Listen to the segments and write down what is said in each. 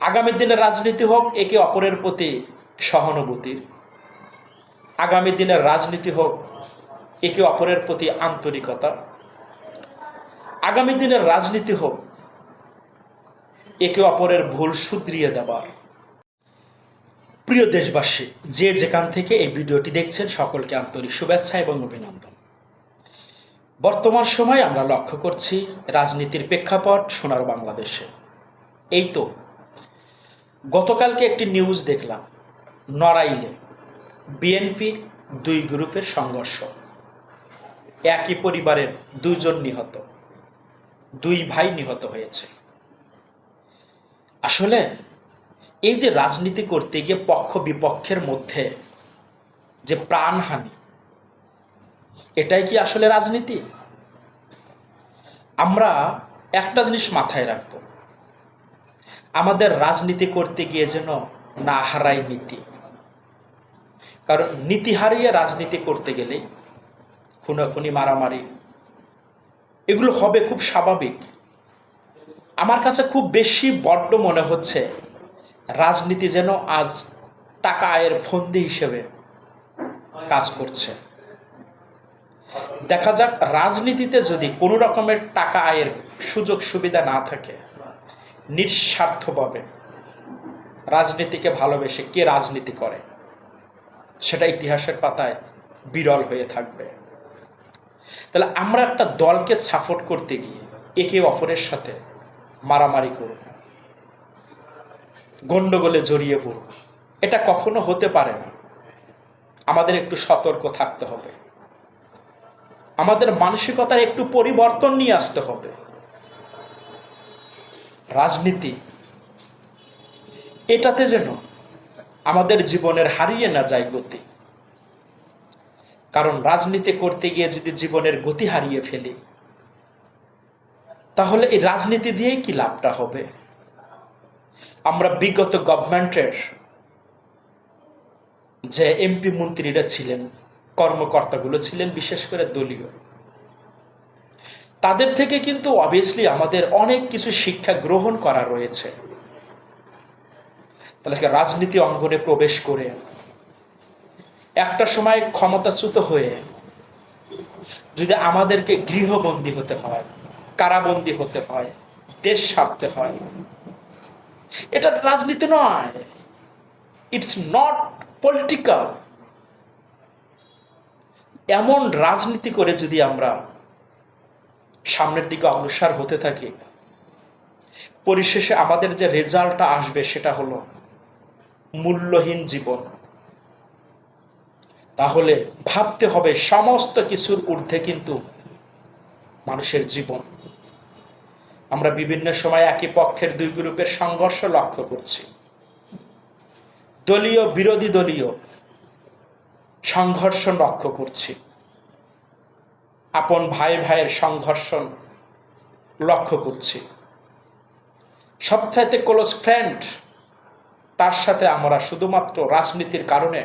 আগামী দিনের রাজনীতি হোক একে অপরের প্রতি সহানুভূতির, আগামী দিনের রাজনীতি হোক একে অপরের প্রতি আন্তরিকতা, আগামী দিনের রাজনীতি হোক একে অপরের ভুল শুধরিয়ে দেবার। প্রিয় দেশবাসী, যে যেখান থেকে এই ভিডিওটি দেখছেন সকলকে আন্তরিক শুভেচ্ছা এবং অভিনন্দন। বর্তমান সময়ে আমরা লক্ষ্য করছি রাজনীতির প্রেক্ষাপট সোনার বাংলাদেশে। এই তো গতকালকে একটি নিউজ দেখলাম, নড়াইলে বিএনপির দুই গ্রুপের সংঘর্ষ, একই পরিবারের দুইজন নিহত, দুই ভাই নিহত হয়েছে। আসলে এই যে রাজনীতি করতে গিয়ে পক্ষ বিপক্ষের মধ্যে যে প্রাণহানি, এটাই কি আসলে রাজনীতি? আমরা একটা জিনিস মাথায় রাখব, আমাদের রাজনীতি করতে গিয়ে যেন না হারাই নীতি। কারণ নীতি হারিয়ে রাজনীতি করতে গেলেই খুনাখুনি, মারামারি এগুলো হবে খুব স্বাভাবিক। আমার কাছে খুব বেশি বড্ড মনে হচ্ছে রাজনীতি যেন আজ টাকা আয়ের ফন্দি হিসেবে কাজ করছে। দেখা যাক, রাজনীতিতে যদি কোনো রকমের টাকা আয়ের সুযোগ সুবিধা না থাকে, নিঃস্বার্থভাবে রাজনীতিকে ভালোবেসে কে রাজনীতি করে, সেটা ইতিহাসের পাতায় বিরল হয়ে থাকবে। তাহলে আমরা একটা দলকে সাপোর্ট করতে গিয়ে একে অপরের সাথে মারামারি করব, গন্ডগোলে জড়িয়ে পড়ব, এটা কখনো হতে পারে না। আমাদের একটু সতর্ক থাকতে হবে, আমাদের মানসিকতার একটু পরিবর্তন নিয়ে আসতে হবে। রাজনীতি এটাতে যেন আমাদের জীবনের হারিয়ে না যায় গতি। কারণ রাজনীতি করতে গিয়ে যদি জীবনের গতি হারিয়ে ফেলি, তাহলে এই রাজনীতি দিয়েই কি লাভটা হবে? আমরা বিগত গভর্নমেন্টের যে এমপি মন্ত্রীরা ছিলেন, কর্মকর্তাগুলো ছিলেন বিশেষ করে দলীয়, তাদের থেকে কিন্তু অবভিয়াসলি আমাদের অনেক কিছু শিক্ষা গ্রহণ করা রয়েছে। তাহলে রাজনীতি অঙ্গনে প্রবেশ করে একটা সময় ক্ষমতাচ্যুত হয়ে যদি আমাদেরকে গৃহবন্দী হতে হয়, কারাবন্দী হতে হয়, দেশ ছাড়তে হয়, এটা রাজনীতি নয়, ইটস নট পলিটিক্যাল। এমন রাজনীতি করে যদি আমরা সামনের দিকে অগ্রসর হতে থাকি, পরিশেষে আমাদের যে রেজাল্টটা আসবে সেটা হলো মূল্যহীন জীবন। তাহলে ভাবতে হবে সমস্ত কিছুর ঊর্ধ্বে কিন্তু মানুষের জীবন। আমরা বিভিন্ন সময় একই পক্ষের দুই গ্রুপের সংঘর্ষ লক্ষ্য করছি, দলীয় বিরোধী দলীয় সংঘর্ষ লক্ষ্য করছি, আপন ভাই ভাইয়ের সংঘর্ষ লক্ষ্য করছি। সবচাইতে ক্লোজ ফ্রেন্ড, তার সাথে আমরা শুধুমাত্র রাজনীতির কারণে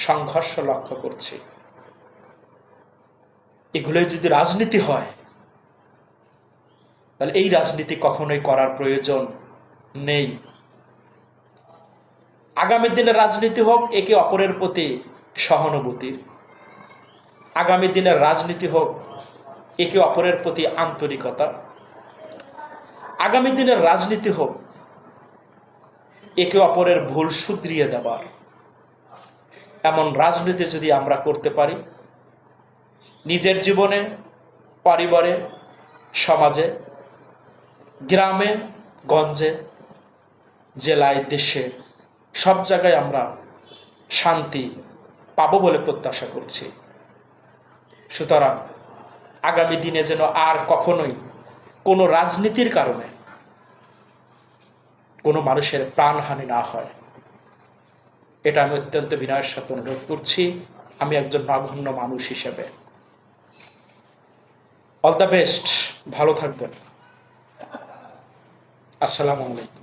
সংঘর্ষ লক্ষ্য করছি। এগুলোই যদি রাজনীতি হয়, তাহলে এই রাজনীতি কখনোই করার প্রয়োজন নেই। আগামী দিনের রাজনীতি হোক একে অপরের প্রতি সহানুভূতির, আগামী দিনের রাজনীতি হোক একে অপরের প্রতি আন্তরিকতা, আগামী দিনের রাজনীতি হোক একে অপরের ভুল শুধরিয়ে দেবার। এমন রাজনীতি যদি আমরা করতে পারি, নিজের জীবনে, পরিবারে, সমাজে, গ্রামে, গঞ্জে, জেলায়, দেশে, সব জায়গায় আমরা শান্তি পাবো বলে প্রত্যাশা করছি। সুতরাং আগামী দিনে যেন আর কখনোই কোনো রাজনীতির কারণে কোনো মানুষের প্রাণহানি না হয়, এটা আমি অত্যন্ত বিনয়ের সাথে অনুরোধ করছি, আমি একজন নগণ্য মানুষ হিসেবে। অল দ্য বেস্ট, ভালো থাকবেন। আসসালামু আলাইকুম।